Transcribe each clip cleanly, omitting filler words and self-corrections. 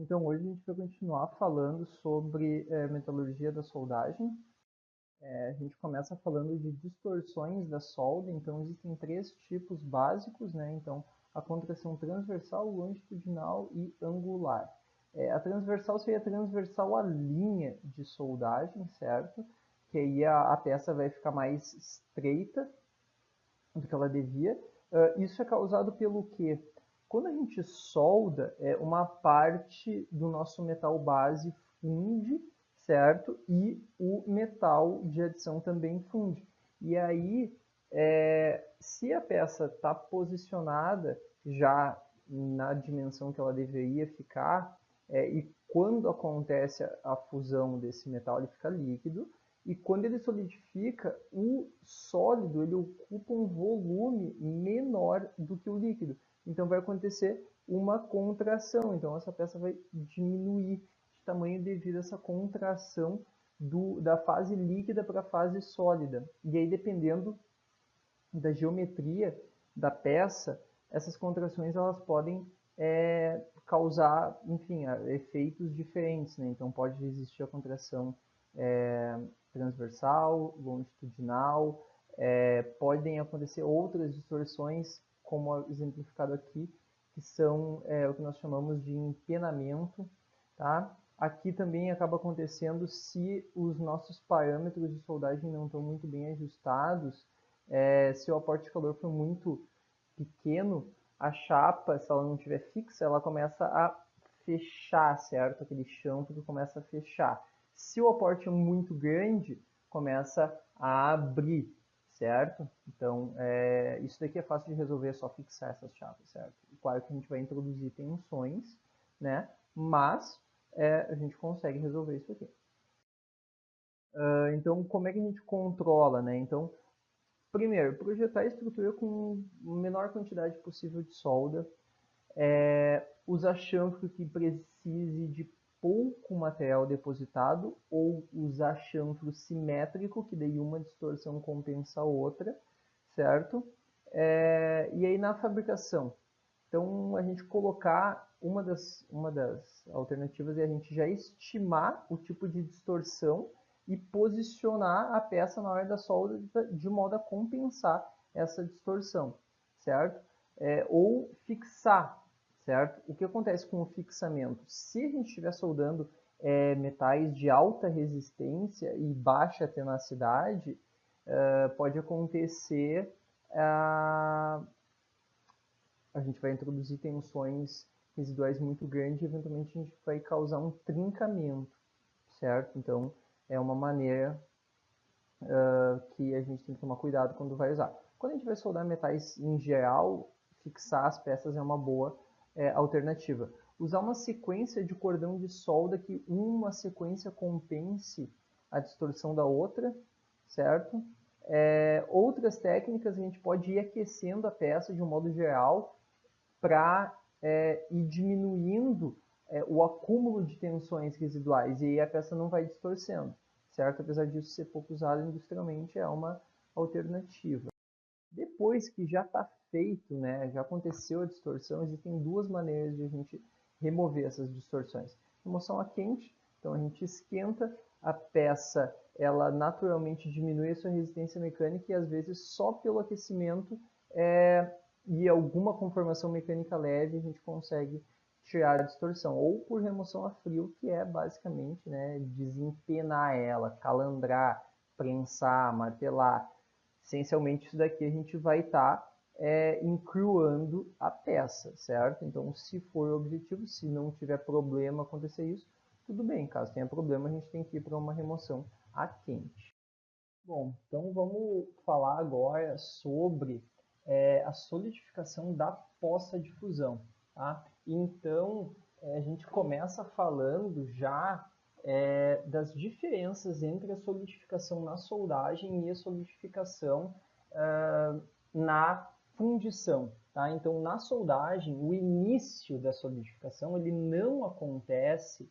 Então, hoje a gente vai continuar falando sobre metalurgia da soldagem. A gente começa falando de distorções da solda. Então, existem três tipos básicos, né? Então, a contração transversal, longitudinal e angular. A transversal seria transversal à linha de soldagem, certo? Que aí a peça vai ficar mais estreita do que ela devia. Isso é causado pelo quê? Quando a gente solda, uma parte do nosso metal base funde, certo? E o metal de adição também funde. E aí, se a peça está posicionada já na dimensão que ela deveria ficar, e quando acontece a fusão desse metal, ele fica líquido, e quando ele solidifica, o sólido ele ocupa um volume menor do que o líquido. Então vai acontecer uma contração. Então essa peça vai diminuir de tamanho devido a essa contração da fase líquida para a fase sólida. E aí, dependendo da geometria da peça, essas contrações elas podem causar, enfim, efeitos diferentes, né? Então pode existir a contração transversal, longitudinal, podem acontecer outras distorções, como exemplificado aqui, que são o que nós chamamos de empenamento, tá? Aqui também acaba acontecendo se os nossos parâmetros de soldagem não estão muito bem ajustados, se o aporte de calor for muito pequeno, a chapa, se ela não estiver fixa, ela começa a fechar, certo? Aquele chanfro que começa a fechar. Se o aporte é muito grande, começa a abrir, certo? Então, isso daqui é fácil de resolver, é só fixar essas chapas, certo? Claro que a gente vai introduzir tensões, né? Mas a gente consegue resolver isso aqui. Então, como é que a gente controla, né? Então, primeiro, projetar a estrutura com a menor quantidade possível de solda, usar chanfro que precise de pouco material depositado, ou usar chanfro simétrico, que daí uma distorção compensa a outra, certo? E aí na fabricação, então a gente colocar uma das alternativas é a gente já estimar o tipo de distorção e posicionar a peça na hora da solda de modo a compensar essa distorção, certo? Ou fixar, certo? O que acontece com o fixamento? Se a gente estiver soldando metais de alta resistência e baixa tenacidade, pode acontecer a gente vai introduzir tensões residuais muito grandes e eventualmente a gente vai causar um trincamento, certo? Então é uma maneira que a gente tem que tomar cuidado quando vai usar. Quando a gente vai soldar metais em geral, fixar as peças é uma boa alternativa. Usar uma sequência de cordão de solda que uma sequência compense a distorção da outra, certo? Outras técnicas, a gente pode ir aquecendo a peça de um modo geral para ir diminuindo o acúmulo de tensões residuais e aí a peça não vai distorcendo, certo? Apesar disso ser pouco usado industrialmente, é uma alternativa. Depois que já está feito, né, já aconteceu a distorção, existem duas maneiras de a gente remover essas distorções. Remoção a quente, então a gente esquenta a peça, ela naturalmente diminui a sua resistência mecânica e às vezes só pelo aquecimento e alguma conformação mecânica leve a gente consegue tirar a distorção. Ou por remoção a frio, que é basicamente, né, desempenar ela, calandrar, prensar, martelar. Essencialmente isso daqui a gente vai estar encruando a peça, certo? Então, se for o objetivo, se não tiver problema acontecer isso, tudo bem. Caso tenha problema, a gente tem que ir para uma remoção a quente. Bom, então vamos falar agora sobre a solidificação da poça de fusão. Tá? Então, a gente começa falando já das diferenças entre a solidificação na soldagem e a solidificação na fundição. Tá? Então, na soldagem, o início da solidificação ele não acontece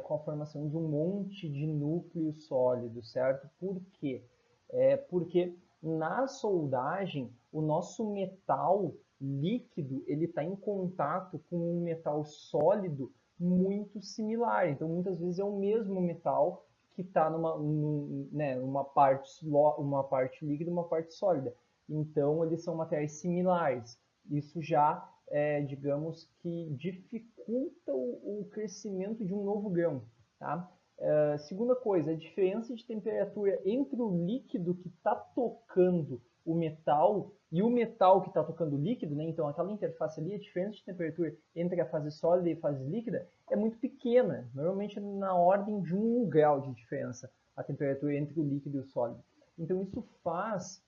com a formação de um monte de núcleo sólido, certo? Por quê? Porque na soldagem, o nosso metal líquido ele está em contato com um metal sólido muito similar. Então, muitas vezes é o mesmo metal que está né, uma parte líquida e uma parte sólida. Então, eles são materiais similares. Isso já, digamos que dificulta o crescimento de um novo grão. Tá? Segunda coisa, a diferença de temperatura entre o líquido que está tocando o metal e o metal que está tocando o líquido, né? Então aquela interface ali, a diferença de temperatura entre a fase sólida e a fase líquida é muito pequena, normalmente na ordem de 1 grau de diferença, a temperatura entre o líquido e o sólido. Então isso faz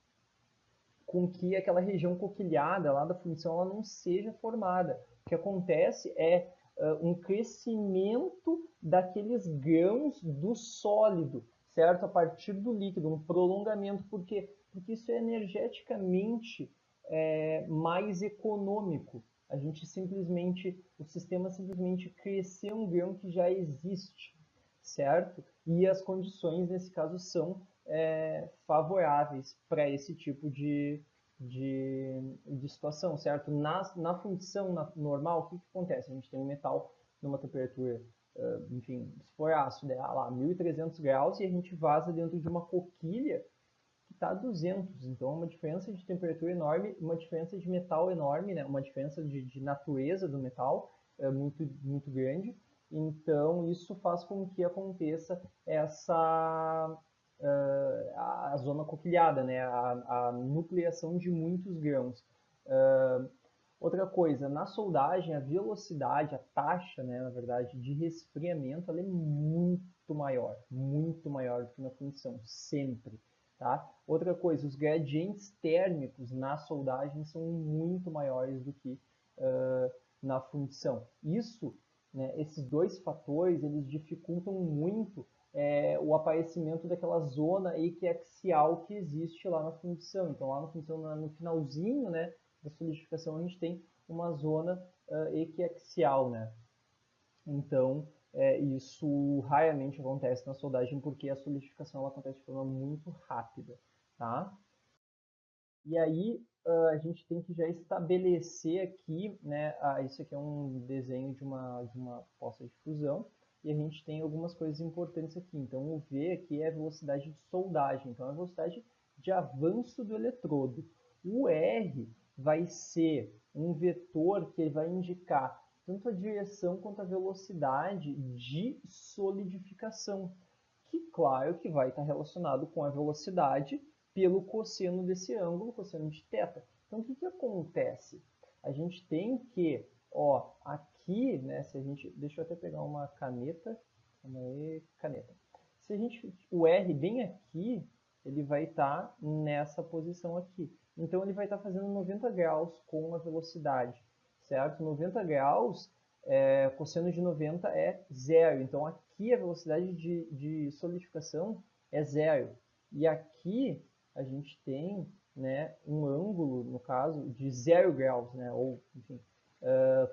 com que aquela região coquilhada lá da fundição ela não seja formada. O que acontece é um crescimento daqueles grãos do sólido, certo? A partir do líquido, um prolongamento, porque isso é energeticamente mais econômico. A gente simplesmente, o sistema simplesmente cresceu um grão que já existe, certo? E as condições nesse caso são favoráveis para esse tipo de situação, certo? Na fundição normal, o que acontece? A gente tem um metal numa temperatura, enfim, se for ácido, lá 1300 graus, e a gente vaza dentro de uma coquilha que está a 200. Então, é uma diferença de temperatura enorme, uma diferença de metal enorme, né? Uma diferença de natureza do metal muito, muito grande. Então, isso faz com que aconteça a zona coquilhada, né? A nucleação de muitos grãos. Outra coisa, na soldagem, a velocidade, a taxa, né, na verdade, de resfriamento, ela é muito maior do que na fundição, sempre. Tá? Outra coisa, os gradientes térmicos na soldagem são muito maiores do que na fundição. Isso, né, esses dois fatores, eles dificultam muito o aparecimento daquela zona equiaxial que existe lá na fundição. Então, lá na fundição, no finalzinho, né, da solidificação, a gente tem uma zona equiaxial, né? Então, isso raramente acontece na soldagem porque a solidificação ela acontece de forma muito rápida, tá? E aí a gente tem que já estabelecer aqui, né? Isso aqui é um desenho de uma poça de fusão e a gente tem algumas coisas importantes aqui. Então, o V aqui é a velocidade de soldagem, então é a velocidade de avanço do eletrodo. O R vai ser um vetor que vai indicar tanto a direção quanto a velocidade de solidificação, que claro que vai estar relacionado com a velocidade pelo cosseno desse ângulo, cosseno de θ. Então, o que acontece? A gente tem que, ó, aqui, né, se a gente, deixa eu até pegar uma caneta, caneta. Se a gente, o R bem aqui, ele vai estar nessa posição aqui. Então, ele vai estar fazendo 90 graus com a velocidade, certo? 90 graus, cosseno de 90 é zero. Então, aqui a velocidade de solidificação é zero. E aqui a gente tem, né, um ângulo, no caso, de 0 graus, né, ou, enfim,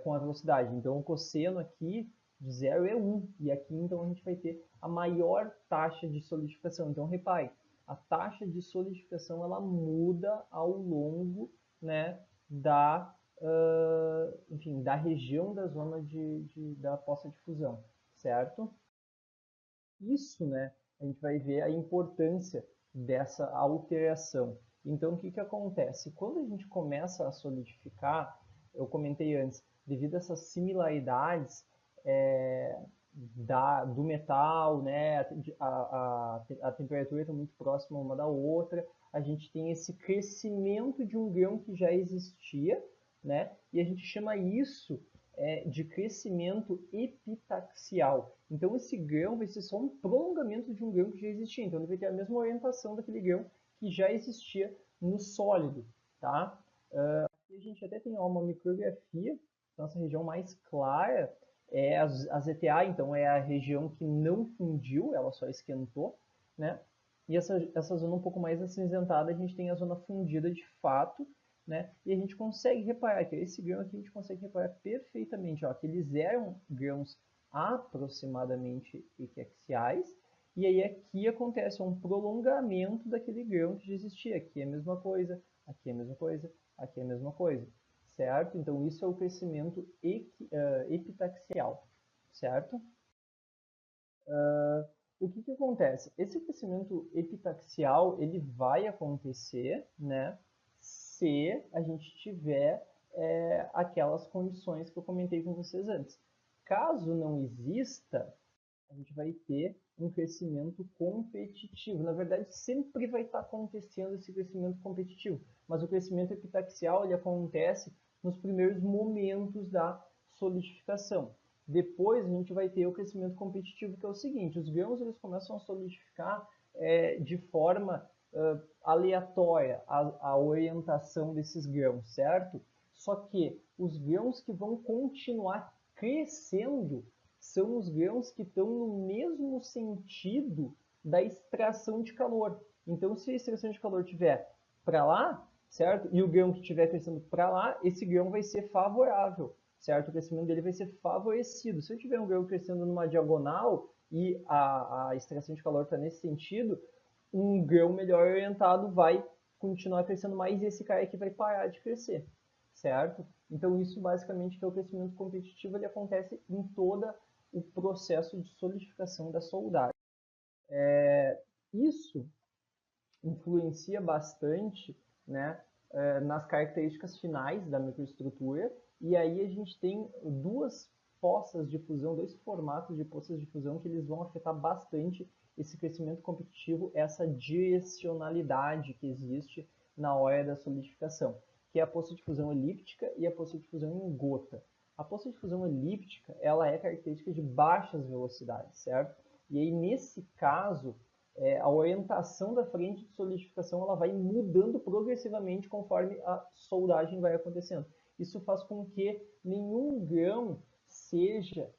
com a velocidade. Então, o cosseno aqui de 0 é 1, e aqui, então, a gente vai ter a maior taxa de solidificação. Então, repare, a taxa de solidificação, ela muda ao longo, né, enfim, da região da zona da poça de fusão, certo? Isso, né, a gente vai ver a importância dessa alteração. Então, o que que acontece? Quando a gente começa a solidificar, eu comentei antes, devido a essas similaridades do metal, né, a temperatura está muito próxima uma da outra, a gente tem esse crescimento de um grão que já existia, né, e a gente chama isso de crescimento epitaxial. Então, esse grão vai ser só um prolongamento de um grão que já existia. Então, ele vai ter a mesma orientação daquele grão que já existia no sólido. Tá? Aqui a gente até tem uma micrografia. Nossa região mais clara é a ZTA, então é a região que não fundiu, ela só esquentou. Né? E essa zona um pouco mais acinzentada, a gente tem a zona fundida de fato, né? E a gente consegue reparar que esse grão aqui a gente consegue reparar perfeitamente, ó, que eles eram grãos aproximadamente equiaxiais, e aí aqui acontece um prolongamento daquele grão que já existia. Aqui é a mesma coisa, aqui é a mesma coisa, aqui é a mesma coisa, certo? Então isso é o crescimento epitaxial, certo? O que acontece? Esse crescimento epitaxial ele vai acontecer, né, se a gente tiver aquelas condições que eu comentei com vocês antes. Caso não exista, a gente vai ter um crescimento competitivo. Na verdade, sempre vai estar acontecendo esse crescimento competitivo, mas o crescimento epitaxial ele acontece nos primeiros momentos da solidificação. Depois a gente vai ter o crescimento competitivo, que é o seguinte: os grãos eles começam a solidificar de forma aleatória a orientação desses grãos, certo? Só que os grãos que vão continuar crescendo são os grãos que estão no mesmo sentido da extração de calor. Então, se a extração de calor estiver para lá, certo? E o grão que estiver crescendo para lá, esse grão vai ser favorável, certo? O crescimento dele vai ser favorecido. Se eu tiver um grão crescendo numa diagonal e a extração de calor está nesse sentido, um grão melhor orientado vai continuar crescendo mais e esse cara aqui vai parar de crescer, certo? Então isso basicamente que é o crescimento competitivo, ele acontece em toda o processo de solidificação da soldagem. Isso influencia bastante, né, nas características finais da microestrutura, e aí a gente tem duas poças de fusão, dois formatos de poças de fusão que eles vão afetar bastante esse crescimento competitivo, essa direcionalidade que existe na hora da solidificação, que é a poça de fusão elíptica e a poça de fusão em gota. A poça de fusão elíptica, ela é característica de baixas velocidades, certo? E aí, nesse caso, a orientação da frente de solidificação ela vai mudando progressivamente conforme a soldagem vai acontecendo. Isso faz com que nenhum grão seja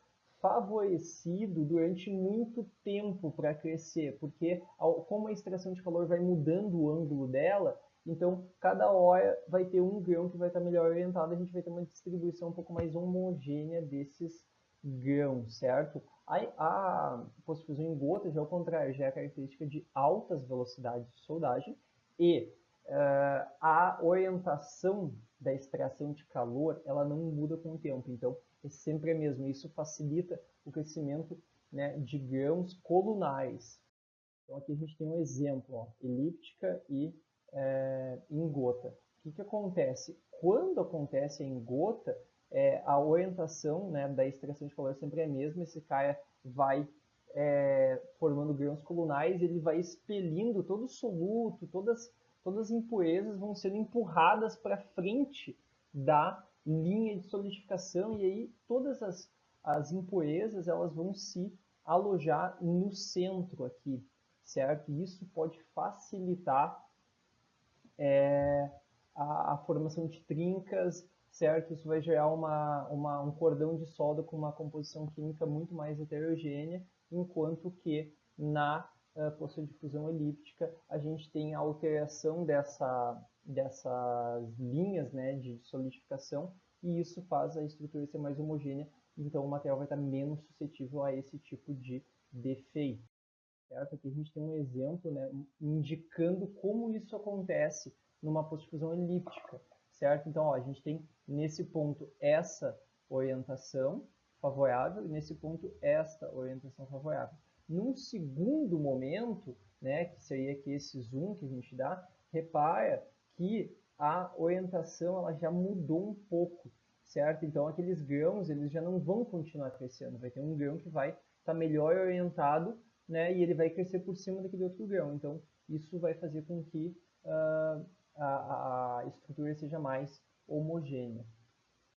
favorecido durante muito tempo para crescer, porque como a extração de calor vai mudando o ângulo dela, então cada hora vai ter um grão que vai estar melhor orientado, a gente vai ter uma distribuição um pouco mais homogênea desses grãos, certo? A poça-fusão em gota já é o contrário, já é a característica de altas velocidades de soldagem e a orientação da extração de calor ela não muda com o tempo, então é sempre a mesma. Isso facilita o crescimento, né, de grãos colunares. Então aqui a gente tem um exemplo, ó, elíptica e em gota. O que acontece? Quando acontece em gota, a orientação, né, da extração de calor sempre é a mesma, esse cara vai formando grãos colunares, ele vai expelindo todo o soluto, todas as impurezas vão sendo empurradas para frente da linha de solidificação e aí todas as impurezas elas vão se alojar no centro aqui, certo? E isso pode facilitar a formação de trincas, certo? Isso vai gerar um cordão de solda com uma composição química muito mais heterogênea, enquanto que na poça de fusão elíptica a gente tem a alteração dessas linhas, né, de solidificação, e isso faz a estrutura ser mais homogênea, então o material vai estar menos suscetível a esse tipo de defeito. Certo? Aqui a gente tem um exemplo, né, indicando como isso acontece numa poça de fusão elíptica, certo? Então, ó, a gente tem nesse ponto essa orientação favorável e nesse ponto esta orientação favorável. Num segundo momento, né, que seria aqui esse zoom que a gente dá, repara que a orientação ela já mudou um pouco, certo? Então, aqueles grãos eles já não vão continuar crescendo, vai ter um grão que vai estar melhor orientado, né, e ele vai crescer por cima daquele outro grão. Então, isso vai fazer com que a estrutura seja mais homogênea.